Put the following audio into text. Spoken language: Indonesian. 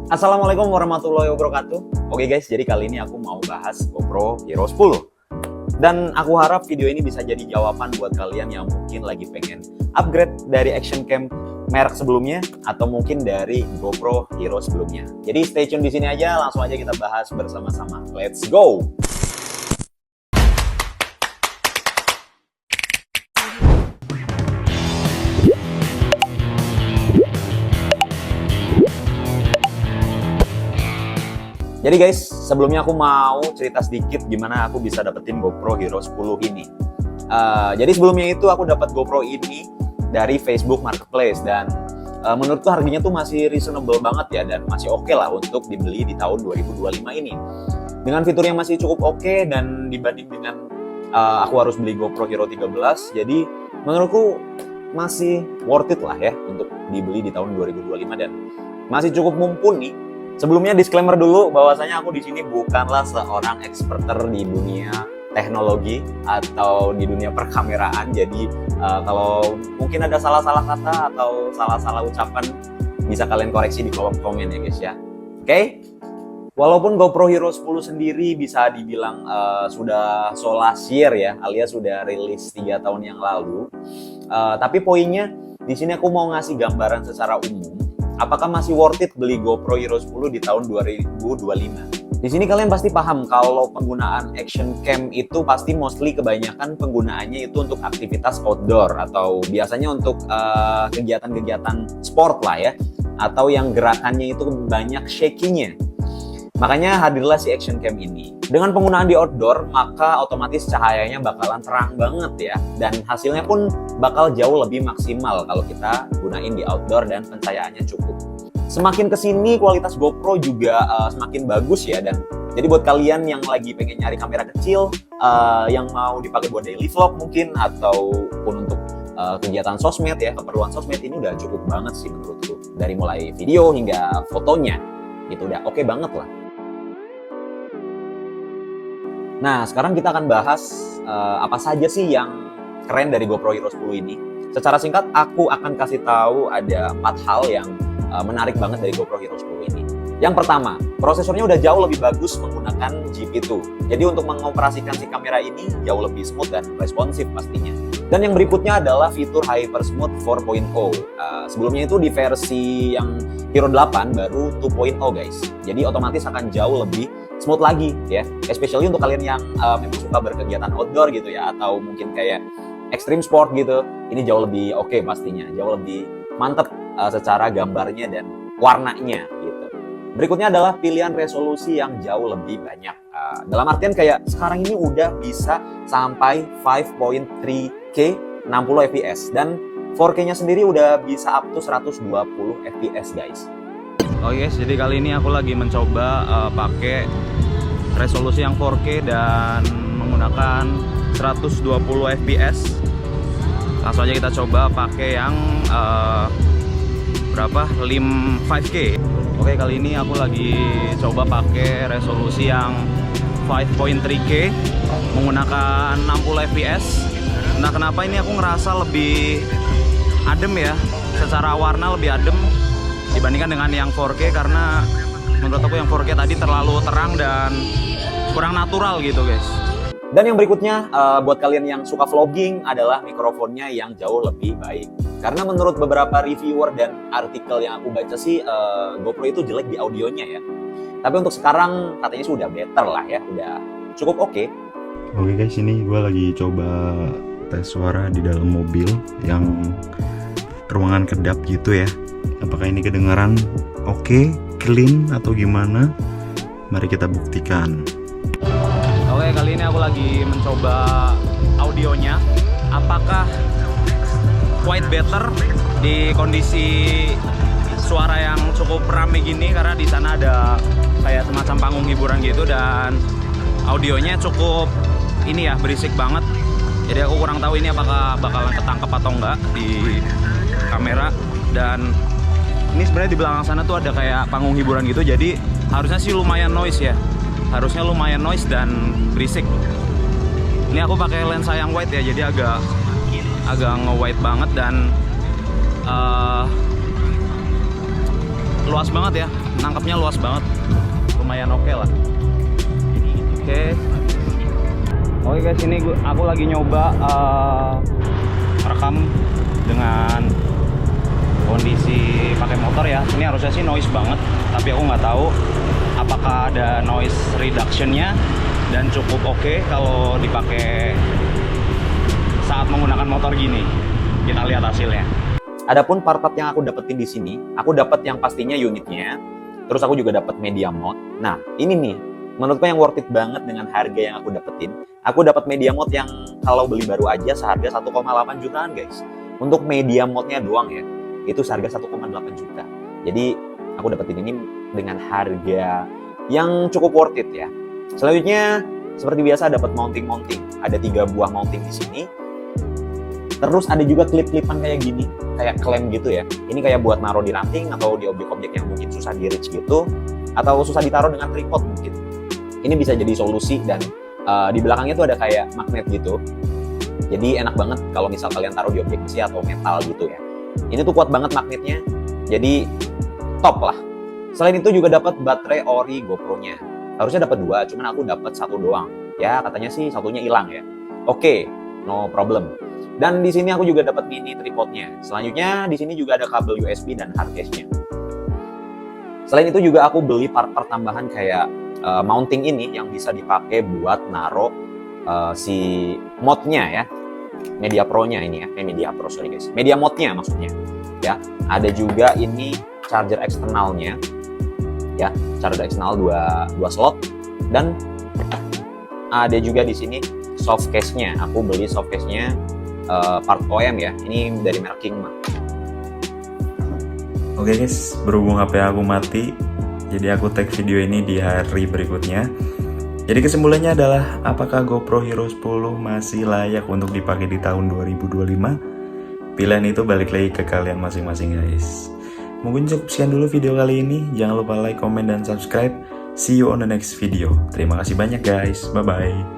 Assalamualaikum warahmatullahi wabarakatuh. Oke guys, jadi kali ini aku mau bahas GoPro Hero 10. Dan aku harap video ini bisa jadi jawaban buat kalian yang mungkin lagi pengen upgrade dari action cam merek sebelumnya atau mungkin dari GoPro Hero sebelumnya. Jadi stay tune di sini aja, langsung aja kita bahas bersama-sama. Let's go. Jadi guys, sebelumnya aku mau cerita sedikit gimana aku bisa dapetin GoPro Hero 10 ini. Jadi sebelumnya itu aku dapat GoPro ini dari Facebook Marketplace dan menurutku harganya tuh masih reasonable banget ya dan masih oke lah untuk dibeli di tahun 2025 ini. Dengan fitur yang masih cukup oke dan dibanding dengan aku harus beli GoPro Hero 13, jadi menurutku masih worth it lah ya untuk dibeli di tahun 2025 dan masih cukup mumpuni. Sebelumnya disclaimer dulu bahwasanya aku di sini bukanlah seorang experter di dunia teknologi atau di dunia perkameraan. Jadi kalau mungkin ada salah-salah kata atau salah-salah ucapan bisa kalian koreksi di kolom komen ya guys ya. Oke? Walaupun GoPro Hero 10 sendiri bisa dibilang sudah so last year ya, alias sudah rilis 3 tahun yang lalu. Tapi poinnya di sini aku mau ngasih gambaran secara umum. Apakah masih worth it beli GoPro Hero 10 di tahun 2025? Di sini kalian pasti paham kalau penggunaan action cam itu pasti mostly kebanyakan penggunaannya itu untuk aktivitas outdoor atau biasanya untuk kegiatan-kegiatan sport lah ya, atau yang gerakannya itu banyak shakingnya. Makanya hadirlah si action cam ini. Dengan penggunaan di outdoor, maka otomatis cahayanya bakalan terang banget ya. Dan hasilnya pun bakal jauh lebih maksimal kalau kita gunain di outdoor dan pencahayaannya cukup. Semakin kesini kualitas GoPro juga semakin bagus ya. Dan jadi buat kalian yang lagi pengen nyari kamera kecil, yang mau dipakai buat daily vlog mungkin, ataupun untuk kegiatan sosmed ya, keperluan sosmed, ini udah cukup banget sih menurutku. Dari mulai video hingga fotonya, itu udah oke banget lah. Nah, sekarang kita akan bahas apa saja sih yang keren dari GoPro Hero 10 ini. Secara singkat, aku akan kasih tahu ada 4 hal yang menarik banget dari GoPro Hero 10 ini. Yang pertama, prosesornya udah jauh lebih bagus menggunakan GP2. Jadi untuk mengoperasikan si kamera ini jauh lebih smooth dan responsif pastinya. Dan yang berikutnya adalah fitur Hyper Smooth 4.0. Sebelumnya itu di versi yang Hero 8 baru 2.0 guys. Jadi otomatis akan jauh lebih smooth lagi ya, especially untuk kalian yang memang suka berkegiatan outdoor gitu ya, atau mungkin kayak extreme sport gitu. Ini jauh lebih oke pastinya, jauh lebih mantep secara gambarnya dan warnanya gitu. Berikutnya adalah pilihan resolusi yang jauh lebih banyak. Dalam artian kayak sekarang ini udah bisa sampai 5.3K 60 fps dan 4K-nya sendiri udah bisa up to 120 fps guys. Oh yes, jadi kali ini aku lagi mencoba pakai resolusi yang 4K dan menggunakan 120 fps. Langsung aja kita coba pakai yang berapa? 5K. Oke, kali ini aku lagi coba pakai resolusi yang 5.3K menggunakan 60 fps. Nah, kenapa ini aku ngerasa lebih adem ya? Secara warna lebih adem dibandingkan dengan yang 4K, karena menurut aku yang 4K tadi terlalu terang dan kurang natural gitu guys. Dan yang berikutnya buat kalian yang suka vlogging adalah mikrofonnya yang jauh lebih baik. Karena menurut beberapa reviewer dan artikel yang aku baca sih GoPro itu jelek di audionya ya. Tapi untuk sekarang katanya sudah better lah ya, udah cukup oke. Oke guys, ini gue lagi coba tes suara di dalam mobil yang ruangan kedap gitu ya. Apakah ini kedengaran oke, clean atau gimana? Mari kita buktikan. Oke, kali ini aku lagi mencoba audionya. Apakah quite better di kondisi suara yang cukup rame gini, karena di sana ada kayak semacam panggung hiburan gitu dan audionya cukup ini ya, berisik banget. Jadi aku kurang tahu ini apakah bakalan ketangkep atau enggak di kamera. Dan ini sebenarnya di belakang sana tuh ada kayak panggung hiburan gitu, jadi harusnya sih lumayan noise ya, harusnya lumayan noise dan berisik. Ini aku pakai lensa yang wide ya, jadi agak nge-wide banget dan luas banget ya. nangkepnya luas banget, lumayan oke lah. Oke guys, ini aku lagi nyoba rekam dengan kondisi pakai motor ya. Ini harusnya sih noise banget, tapi aku nggak tahu apakah ada noise reductionnya dan cukup oke kalau dipakai saat menggunakan motor gini. Kita lihat hasilnya. Adapun part-part yang aku dapetin di sini, aku dapat yang pastinya unitnya, terus aku juga dapat media mode. Nah, ini nih, menurutku yang worth it banget dengan harga yang aku dapetin. Aku dapat media mode yang kalau beli baru aja seharga 1,8 jutaan guys. Untuk media mode-nya doang ya, itu seharga 1,8 juta. Jadi aku dapetin ini dengan harga yang cukup worth it ya. Selanjutnya seperti biasa dapat mounting. Ada 3 buah mounting di sini. Terus ada juga klip-klipan kayak gini, kayak klem gitu ya. Ini kayak buat naruh di ranting atau di objek-objek yang mungkin susah di reach gitu, atau susah ditaruh dengan tripod mungkin. Ini bisa jadi solusi dan di belakangnya tuh ada kayak magnet gitu. Jadi enak banget kalau misal kalian taruh di objek besi atau metal gitu ya. Ini tuh kuat banget magnetnya, jadi top lah. Selain itu juga dapat baterai ori GoPro-nya. Harusnya dapat 2, cuman aku dapat 1 doang. Ya katanya sih satunya hilang ya. Oke, no problem. Dan di sini aku juga dapat mini tripodnya. Selanjutnya di sini juga ada kabel USB dan hard case-nya. Selain itu juga aku beli part-part tambahan kayak mounting ini yang bisa dipakai buat naruh si mod-nya ya. Media Pro-nya ini ya. Media Pro, sorry guys. Media mod-nya maksudnya. Ya, ada juga ini charger eksternalnya. Ya, charger eksternal 2 slot dan ada juga di sini soft case-nya. Aku beli soft case-nya part OM ya. Ini dari merek Kingma. Oke guys, berhubung HP aku mati, jadi aku tag video ini di hari berikutnya. Jadi kesimpulannya adalah, apakah GoPro Hero 10 masih layak untuk dipakai di tahun 2025? Pilihan itu balik lagi ke kalian masing-masing guys. Mungkin cukup sekian dulu video kali ini. Jangan lupa like, comment, dan subscribe. See you on the next video. Terima kasih banyak guys. Bye-bye.